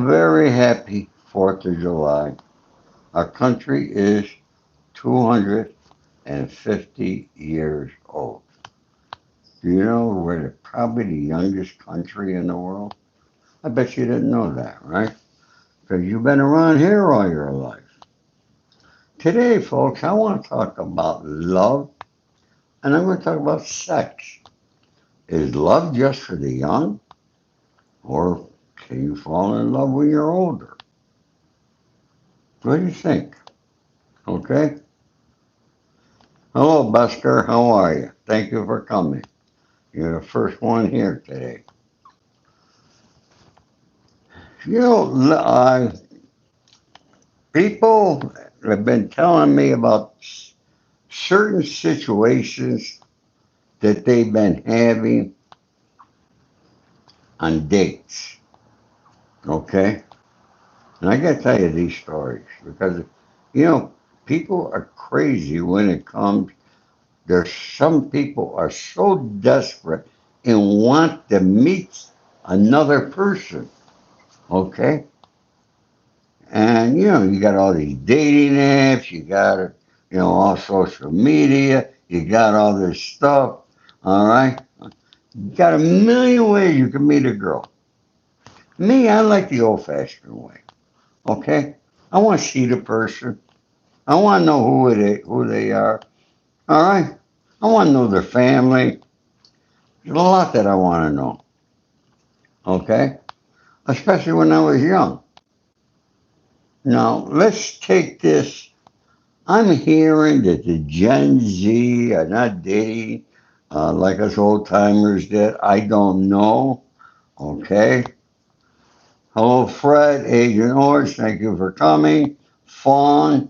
A very happy 4th of July. Our country is 250 years old. Do you know we're probably the youngest country in the world? I bet you didn't know that, right? Because you've been around here all your life. Today, folks, I want to talk about love and I'm going to talk about sex. Is love just for the young or can you fall in love when you're older? What do you think? Okay? Hello, Busker. How are you? Thank you for coming. You're the first one here today. You know, people have been telling me about certain situations that they've been having on dates. Okay? And I got to tell you these stories because, you know, people are crazy when it comes. There's some people are so desperate and want to meet another person. Okay? And you got all these dating apps, you got all social media, you got all this stuff. All right, you got a million ways you can meet a girl. Me, I like the old-fashioned way. Okay, I want to see the person. I want to know who they are. All right, I want to know their family. There's a lot that I want to know. Okay, especially when I was young. Now let's take this. I'm hearing that the Gen Z are not dating like us old timers did. I don't know. Okay. Hello, Fred, Agent Orange. Thank you for coming. Fawn,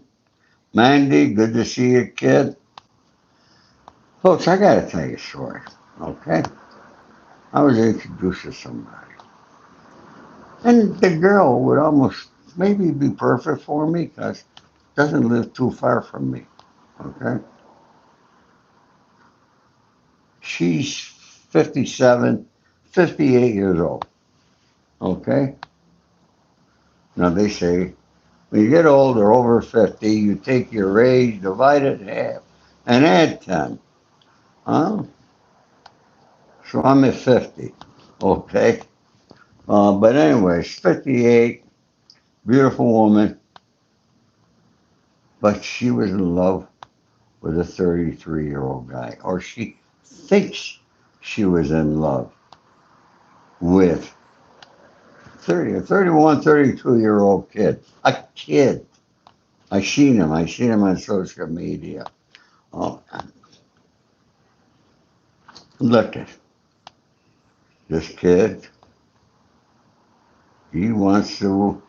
Mandy, good to see you, kid. Folks, I got to tell you a story. Okay. I was introduced to somebody, and the girl would almost maybe be perfect for me because doesn't live too far from me. Okay. She's 57, 58 years old. Okay? Now they say when you get older, over 50, you take your age, divide it in half, and add 10. Huh? So I'm at 50. Okay? But anyways, 58, beautiful woman, but she was in love with a 33-year-old guy, or she thinks she was in love with 30, a 31, 32-year-old kid. A kid. I seen him. I seen him on social media. Oh, look at this kid. He wants to.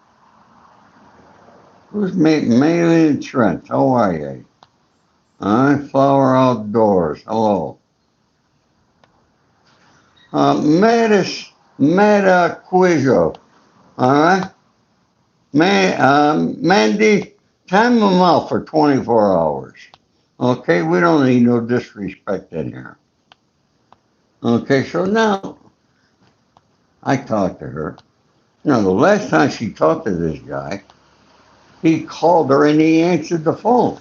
Who's Maylin Trent? How are you? Flower Outdoors. Hello. Meta Quizzo. All right. Mandy, time them out for 24 hours. Okay, we don't need no disrespect in here. Okay, so now I talked to her. Now, the last time she talked to this guy, he called her and he answered the phone.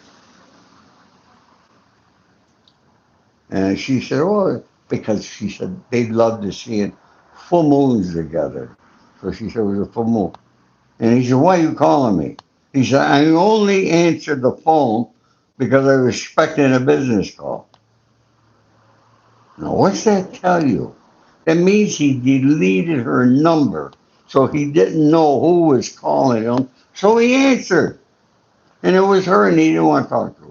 And she said, oh, because she said they'd love to see it full moons together. So she said it was a full moon. And he said, why are you calling me? He said, I only answered the phone because I was expecting a business call. Now, what's that tell you? That means he deleted her number. So he didn't know who was calling him. So he answered. And it was her and he didn't want to talk to her.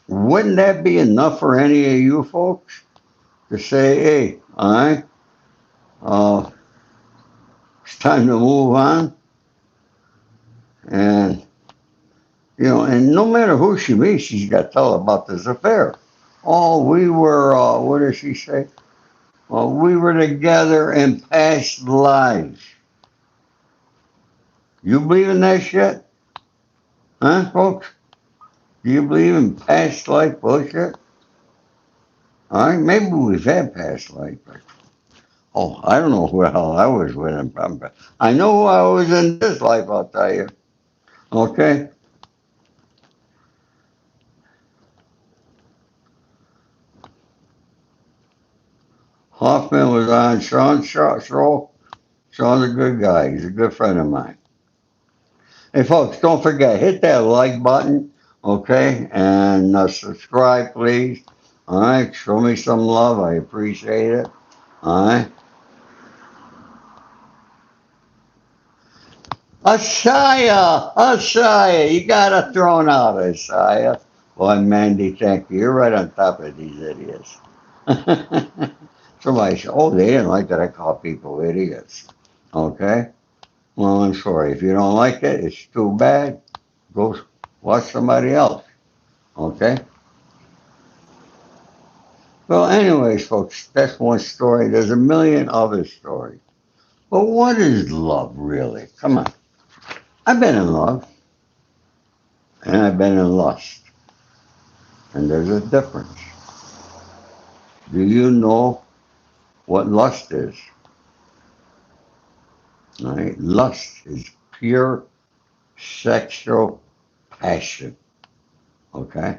Wouldn't that be enough for any of you folks to say, hey, all right, uh, it's time to move on? And, and no matter who she meets, she's got to tell about this affair. Oh, we were, what does she say? Well, we were together in past lives. You believe in that shit? Huh, folks? Do you believe in past life bullshit? All right, maybe we've had past life, but Oh, I don't know who the hell I was with him. I know who I was in this life, I'll tell you. Okay? Hoffman was on Sean's show. Sean's a good guy. He's a good friend of mine. Hey, folks, don't forget, hit that like button, okay? And subscribe, please. All right? Show me some love. I appreciate it. All right? Ashaya, you got it thrown out, Ashaya. Boy, Mandy, thank you. You're right on top of these idiots. Somebody said, oh, they didn't like that I call people idiots. Okay? Well, I'm sorry. If you don't like it, it's too bad. Go watch somebody else. Okay? Well, anyways, folks, that's one story. There's a million other stories. But what is love, really? Come on. I've been in love, and I've been in lust. And there's a difference. Do you know what lust is? Right? Lust is pure sexual passion. Okay?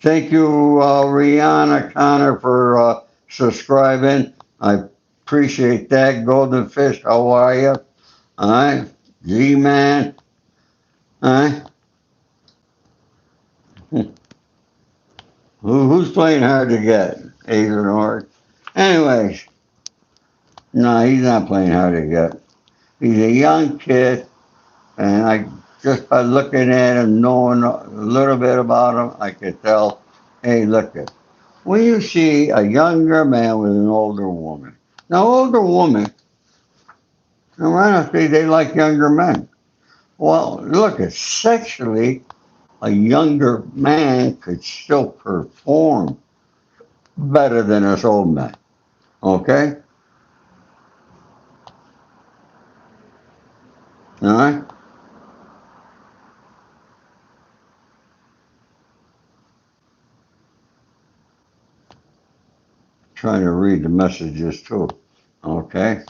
Thank you, Rihanna Connor, for subscribing. I appreciate that. Golden Fish, how are you? All right. G Man. All right. Who's playing hard to get? Adrian Hort. Anyways, no, he's not playing hard to get. He's a young kid, and I just by looking at him, knowing a little bit about him, I could tell, hey, look at when you see a younger man with an older woman. Now, older women, now honestly, they like younger men. Well, look, at sexually, a younger man could still perform better than us old men. Okay? All right? Trying to read the messages too. Okay?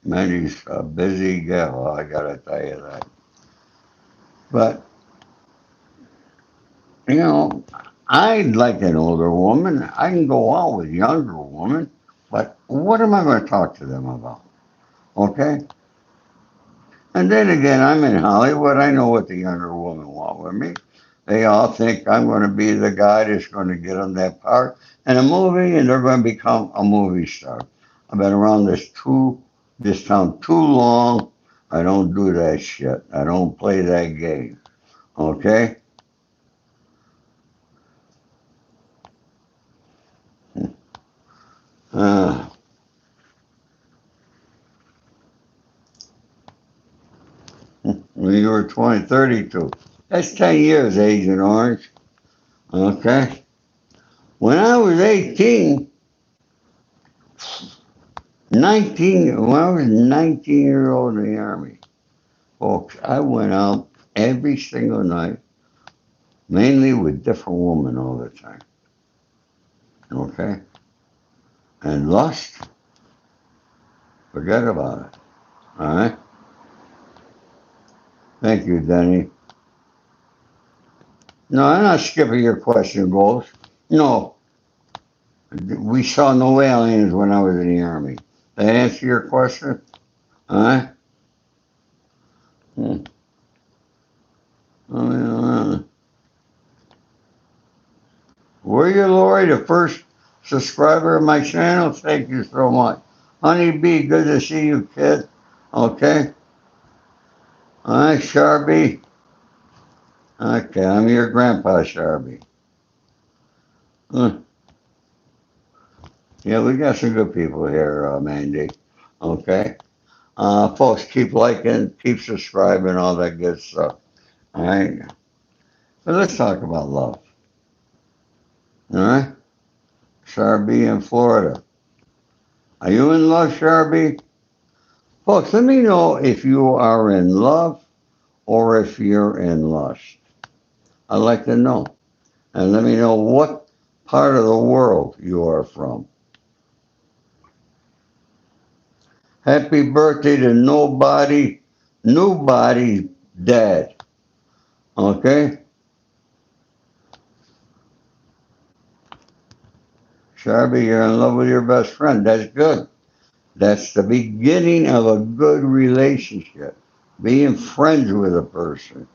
Mandy's a busy gal, I gotta tell you that. But, you know, I like an older woman. I can go out with younger women, but what am I going to talk to them about? Okay? And then again, I'm in Hollywood. I know what the younger women want with me. They all think I'm going to be the guy that's going to get them that part in a movie, and they're going to become a movie star. I've been around this town too long. I don't do that shit. I don't play that game. Okay? Uh, when you were 20, 32. That's 10 years, Agent Orange. Okay? When I was 18, 19, when I was 19-year old in the Army, folks, I went out every single night, mainly with different women all the time. Okay? And lust, forget about it. All right? Thank you, Denny. No, I'm not skipping your question, Ghost. No, we saw no aliens when I was in the Army. Did I answer your question? All right? Hmm. Were you, Lori, the first subscriber of my channel? Thank you so much. Honey Bee, good to see you, kid. Okay? All right, Sharby. Okay, I'm your grandpa, Sharby. Uh, yeah, we got some good people here, Mandy. Okay? Folks, keep liking, keep subscribing, all that good stuff. All right? But let's talk about love. All right? Sharby in Florida. Are you in love, Sharby? Folks, let me know if you are in love or if you're in lust. I'd like to know. And let me know what part of the world you are from. Happy birthday to nobody's dad. Okay? Sharby, you're in love with your best friend. That's good. That's the beginning of a good relationship. Being friends with a person.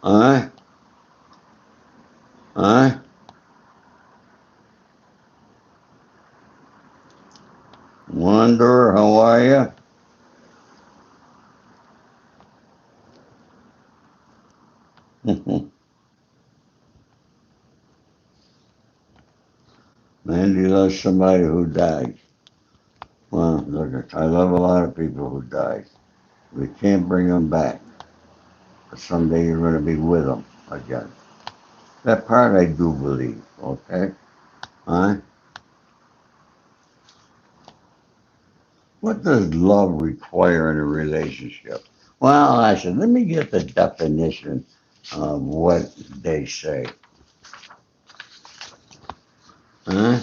Alright? Alright? Wonder, how are you? Mandy loves somebody who died. Well, look, I love a lot of people who died. We can't bring them back. But someday you're going to be with them again. That part I do believe, okay? Alright? What does love require in a relationship? Well, I said, let me get the definition of what they say. Huh?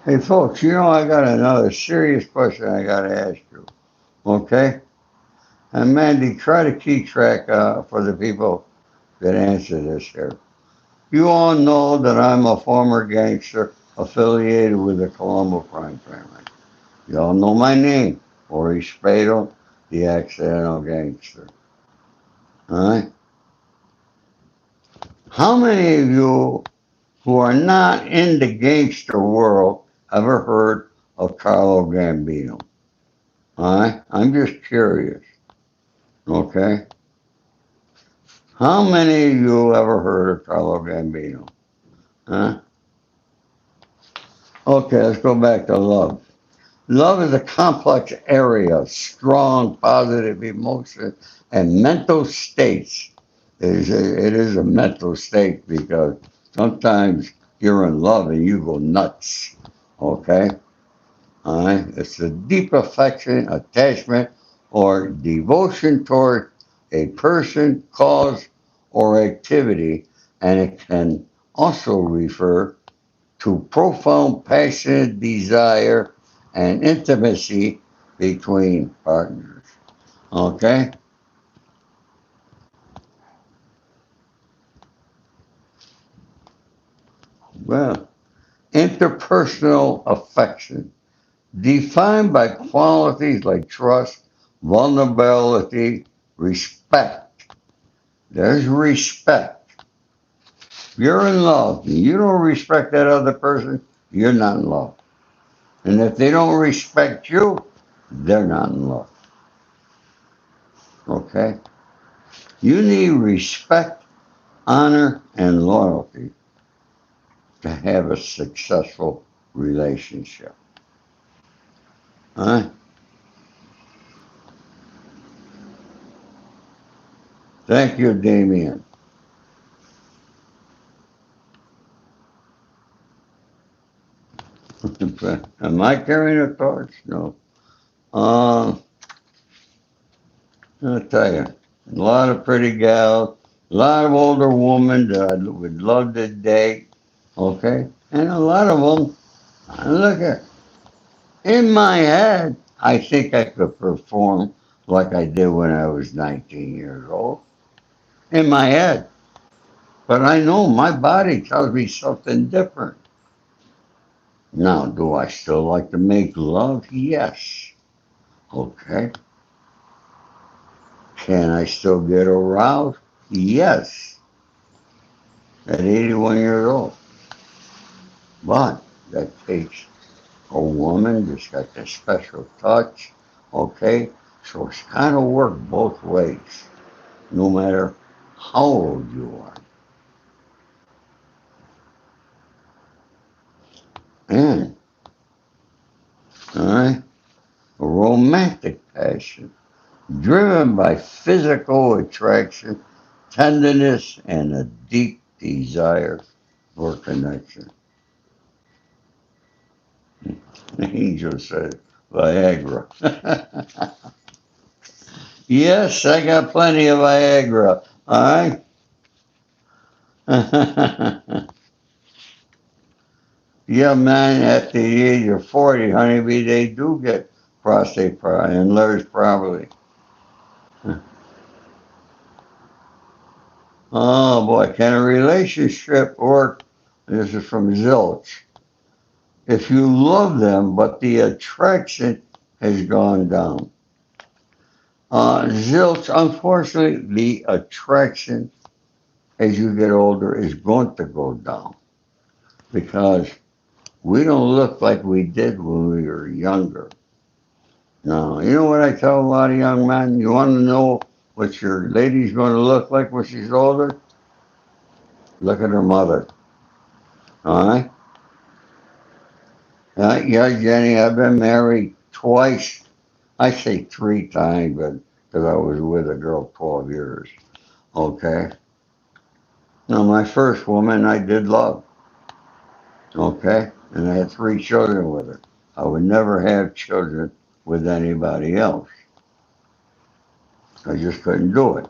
Hey, folks, I got another serious question I got to ask you, okay? And Mandy, try to keep track for the people that answer this here. You all know that I'm a former gangster affiliated with the Colombo crime family. You all know my name, Ori Spado, the accidental gangster. All right? How many of you who are not in the gangster world ever heard of Carlo Gambino? All right? I'm just curious. Okay? How many of you ever heard of Carlo Gambino? Huh? Okay, let's go back to love. Love is a complex area of strong positive emotions and mental states. It is a mental state because sometimes you're in love and you go nuts. Okay? All right? It's a deep affection, attachment, or devotion toward a person, cause, or activity, and it can also refer to profound passionate desire and intimacy between partners. Okay? Well, interpersonal affection, defined by qualities like trust, vulnerability, respect. There's respect. If you're in love and you don't respect that other person, you're not in love. And if they don't respect you, they're not in love. Okay? You need respect, honor, and loyalty to have a successful relationship. Huh? Thank you, Damien. Am I carrying a torch? No. Uh, I'll tell you, a lot of pretty gals, a lot of older women that I would love to date, okay? And a lot of them, look at, in my head, I think I could perform like I did when I was 19 years old. In my head. But I know my body tells me something different. Now, do I still like to make love? Yes. Okay. Can I still get aroused? Yes. At 81 years old. But that takes a woman that's got that special touch. Okay. So it's got to work both ways, no matter how old you are. And, all right, a romantic passion driven by physical attraction, tenderness, and a deep desire for connection. Angel said, Viagra. Yes, I got plenty of Viagra. All right. Yeah, man, at the age of 40, honeybee, they do get prostate enlarged probably. Oh boy, can a relationship work? This is from Zilch. If you love them, but the attraction has gone down. Zilch, unfortunately, the attraction as you get older is going to go down because we don't look like we did when we were younger. No, you know what I tell a lot of young men? You want to know what your lady's going to look like when she's older? Look at her mother. All right? Yeah, Jenny, I've been married twice. I say three times, but because I was with a girl 12 years. Okay? Now, my first woman I did love. Okay? And I had three children with her. I would never have children with anybody else. I just couldn't do it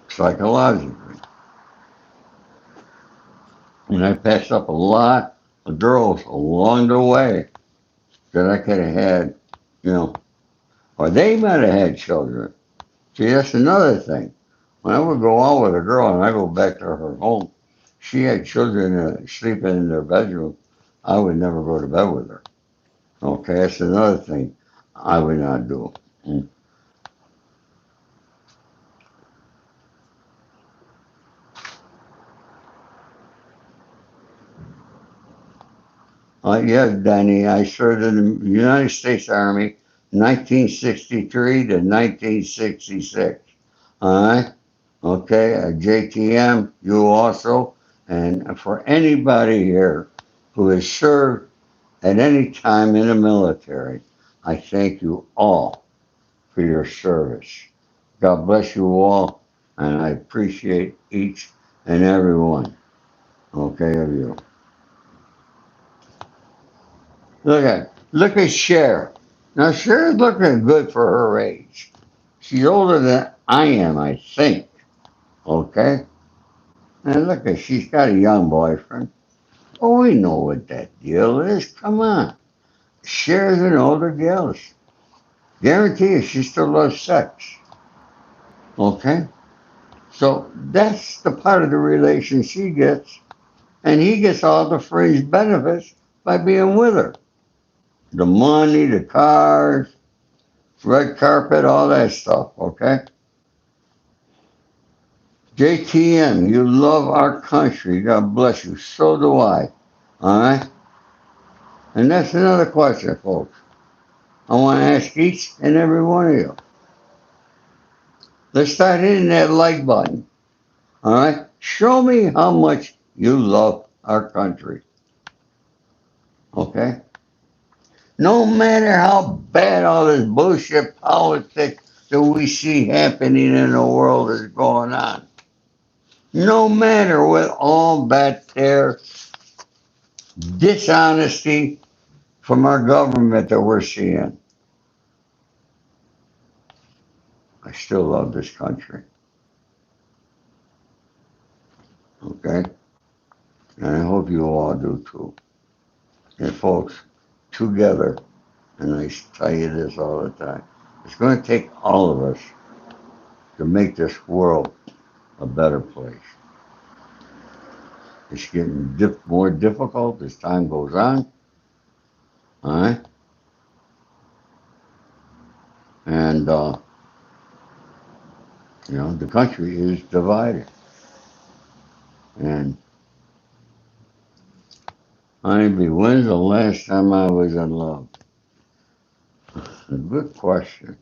psychologically. And I passed up a lot of girls along the way that I could have had, you know, or they might have had children. See, that's another thing. When I would go out with a girl and I go back to her home, she had children sleeping in their bedroom. I would never go to bed with her. Okay, that's another thing I would not do. Mm. Yes, Danny, I served in the United States Army 1963 to 1966. All right? Okay, JTM, you also. And for anybody here who has served at any time in the military, I thank you all for your service. God bless you all, and I appreciate each and every one, okay, of you. Look at Cher. Now Cher's looking good for her age. She's older than I am, I think. Okay? And look at she's got a young boyfriend. Oh, we know what that deal is. Come on. Cher's an older gal. Guarantee you she still loves sex. Okay? So that's the part of the relation she gets. And he gets all the fringe benefits by being with her. The money, the cars, red carpet, all that stuff, okay? JTM, you love our country. God bless you. So do I. All right? And that's another question, folks. I want to ask each and every one of you. Let's start hitting that like button. All right? Show me how much you love our country. Okay? No matter how bad all this bullshit politics that we see happening in the world is going on. No matter what all that there dishonesty from our government that we're seeing, I still love this country. Okay? And I hope you all do too. And folks, together, and I tell you this all the time, it's going to take all of us to make this world a better place. It's getting more difficult as time goes on. All right? And, the country is divided. And honeybee, when's the last time I was in love? A good question.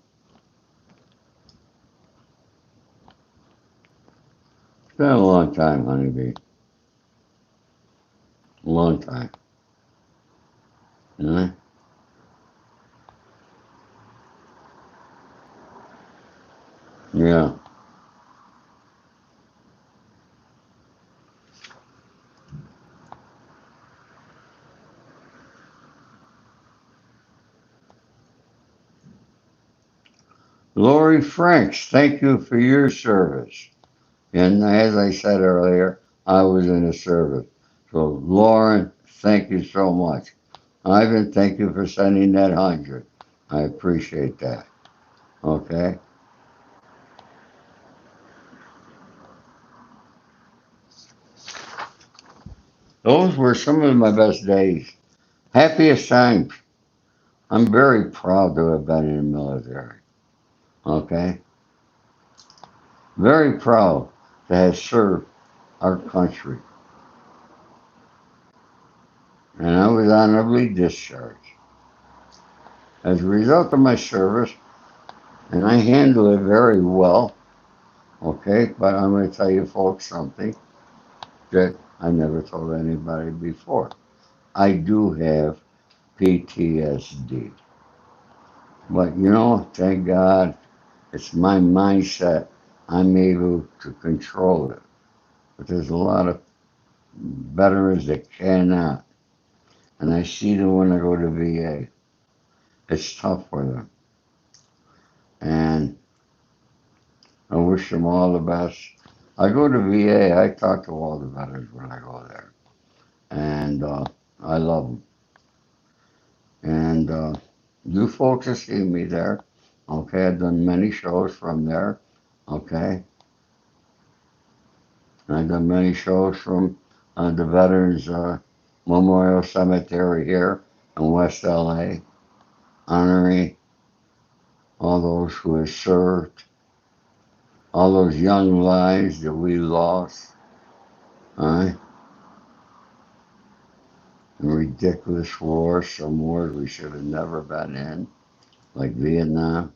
It's been a long time, honeybee. A long time. All right? Yeah. Lori Franks, thank you for your service. And as I said earlier, I was in the service. So, Lauren, thank you so much. Ivan, thank you for sending that 100. I appreciate that. Okay? Those were some of my best days. Happiest times. I'm very proud to have been in the military. Okay? Very proud to have served our country. And I was honorably discharged. As a result of my service, and I handle it very well, okay? But I'm going to tell you folks something that I never told anybody before. I do have PTSD. But thank God, it's my mindset. I'm able to control it. But there's a lot of veterans that cannot. And I see them when I go to VA. It's tough for them. And I wish them all the best. I go to VA, I talk to all the veterans when I go there. And I love them. And you folks have seen me there. Okay, I've done many shows from there. Okay, and I've done many shows from the Veterans Memorial Cemetery here in West LA, honoring all those who have served, all those young lives that we lost, right? In ridiculous wars, some wars we should have never been in, like Vietnam,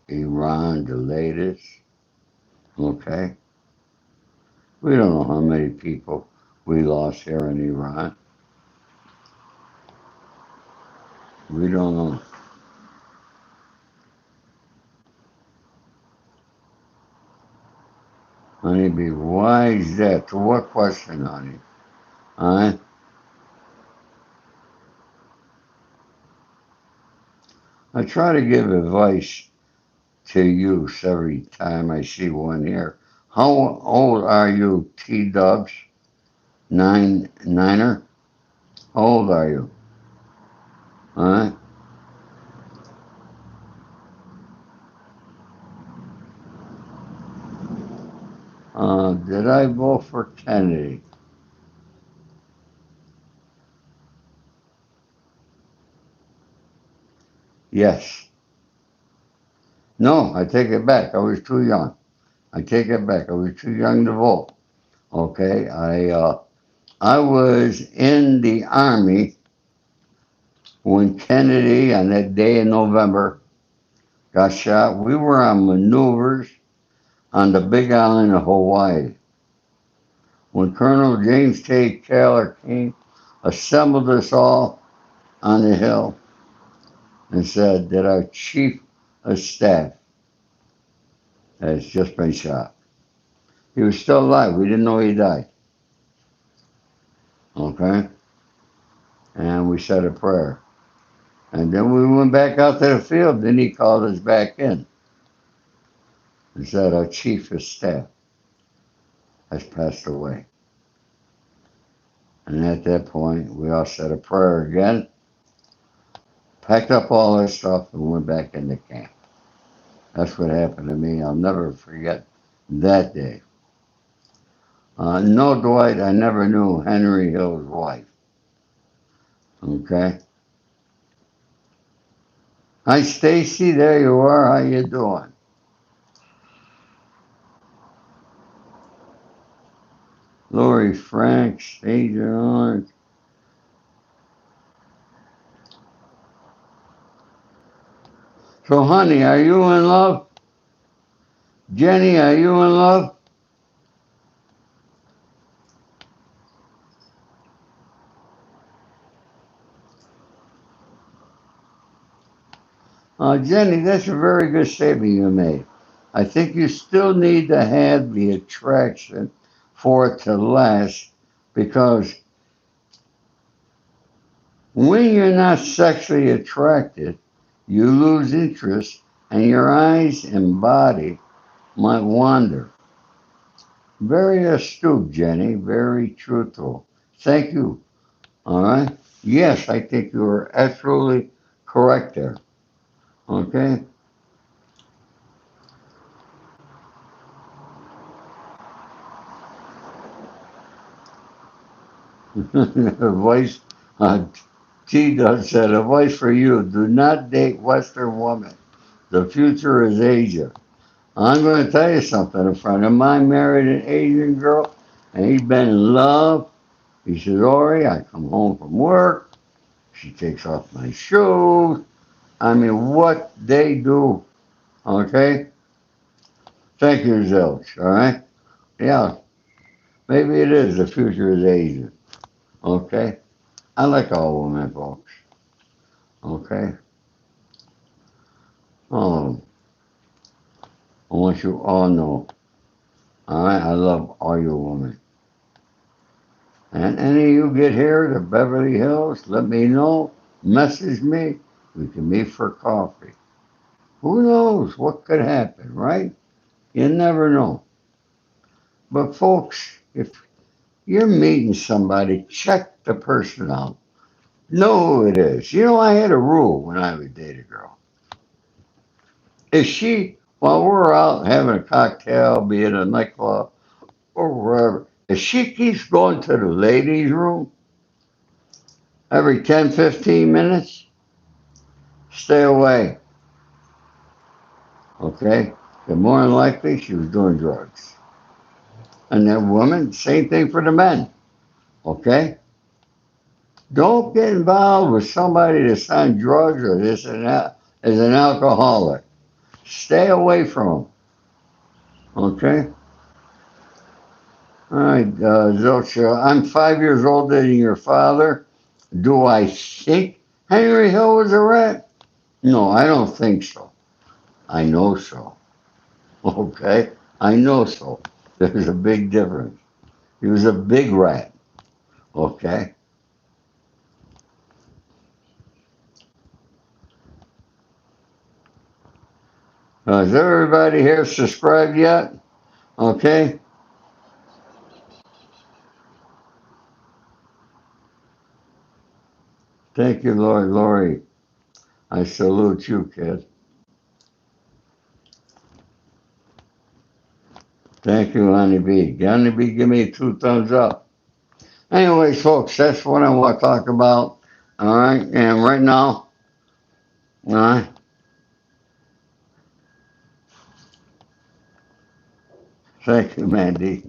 Iran, the latest. Okay, we don't know how many people we lost here in Iran. We don't know. Honeybee, why is that? To what question, honey? I I try to give advice to youth every time I see one here. How old are you, T Dubs? Niner? How old are you? Huh? Did I vote for Kennedy? Yes. No, I take it back. I was too young. I take it back. I was too young to vote. Okay. I was in the army when Kennedy on that day in November got shot. We were on maneuvers on the Big Island of Hawaii. When Colonel James K. Taylor came, assembled us all on the hill and said that our chief of staff has just been shot. He was still alive. We didn't know he died. Okay? And we said a prayer. And then we went back out to the field. Then he called us back in and said our chief of staff has passed away. And at that point, we all said a prayer again, packed up all our stuff, and went back into camp. That's what happened to me. I'll never forget that day. No, Dwight, I never knew Henry Hill's wife. Okay. Hi, Stacy. There you are. How you doing? Lori Franks, Adrian Orange. So, honey, are you in love? Jenny, are you in love? Jenny, that's a very good statement you made. I think you still need to have the attraction for it to last because when you're not sexually attracted, you lose interest and your eyes and body might wander. Very astute, Jenny. Very truthful. Thank you. All right. Yes, I think you are absolutely correct there. Okay. Advice. T does said advice for you: do not date Western women. The future is Asia. I'm going to tell you something. A friend of mine married an Asian girl, and he's been in love. He says, Ori, I come home from work. She takes off my shoes. I mean, what they do. Okay? Thank you, Zilch. All right? Yeah, maybe it is. The future is Asian. Okay? I like all women, folks. Okay? Um, I want you all know. All right? I love all you women. And any of you get here to Beverly Hills, let me know. Message me. We can meet for coffee. Who knows what could happen, right? You never know. But folks, if you're meeting somebody, check the person out. Know who it is. You know, I had a rule when I would date a girl. If she, while we're out having a cocktail, be it a nightclub or wherever, if she keeps going to the ladies' room every 10, 15 minutes, stay away. Okay? Then more than likely she was doing drugs. And that woman, same thing for the men. Okay? Don't get involved with somebody that's on drugs or this and that is an alcoholic. Stay away from them. Okay? All right, Zilcha, I'm 5 years older than your father. Do I think Henry Hill was a rat? No, I don't think so. I know so. Okay? I know so. There's a big difference. He was a big rat. Okay? Is everybody here subscribed yet? Okay? Thank you, Lord. Lori, I salute you, kid. Thank you, Honeybee. Honeybee, give me 2 thumbs up. Anyways, folks, that's what I want to talk about. All right? And right now, all right? Thank you, Mandy.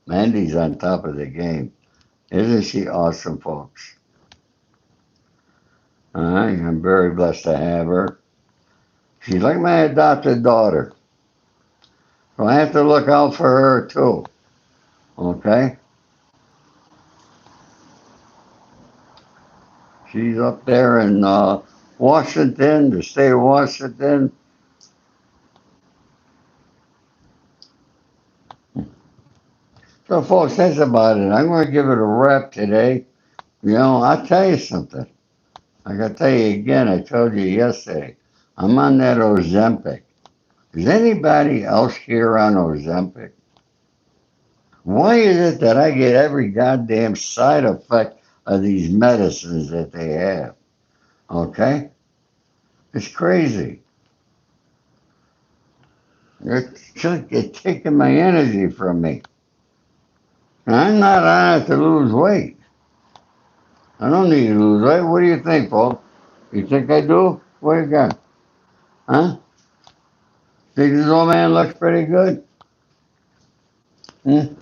Mandy's on top of the game. Isn't she awesome, folks? All right? I'm very blessed to have her. She's like my adopted daughter. So I have to look out for her, too. Okay? She's up there in Washington, the state of Washington. So, folks, that's about it. I'm going to give it a wrap today. You know, I'll tell you something. I got to tell you again, I told you yesterday, I'm on that Ozempic. Is anybody else here on Ozempic? Why is it that I get every goddamn side effect of these medicines that they have? Okay? It's crazy. It's taking my energy from me. And I'm not on it to lose weight. I don't need to lose weight. What do you think, Paul? You think I do? What do you got? Huh? Think this old man looks pretty good? Hmm?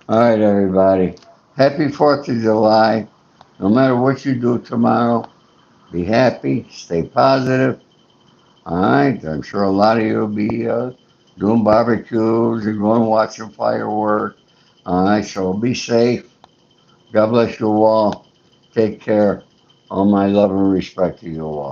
All right, everybody. Happy 4th of July. No matter what you do tomorrow, be happy, stay positive. All right. I'm sure a lot of you will be doing barbecues and going watching fireworks. All right. So be safe. God bless you all. Take care. All my love and respect to you all.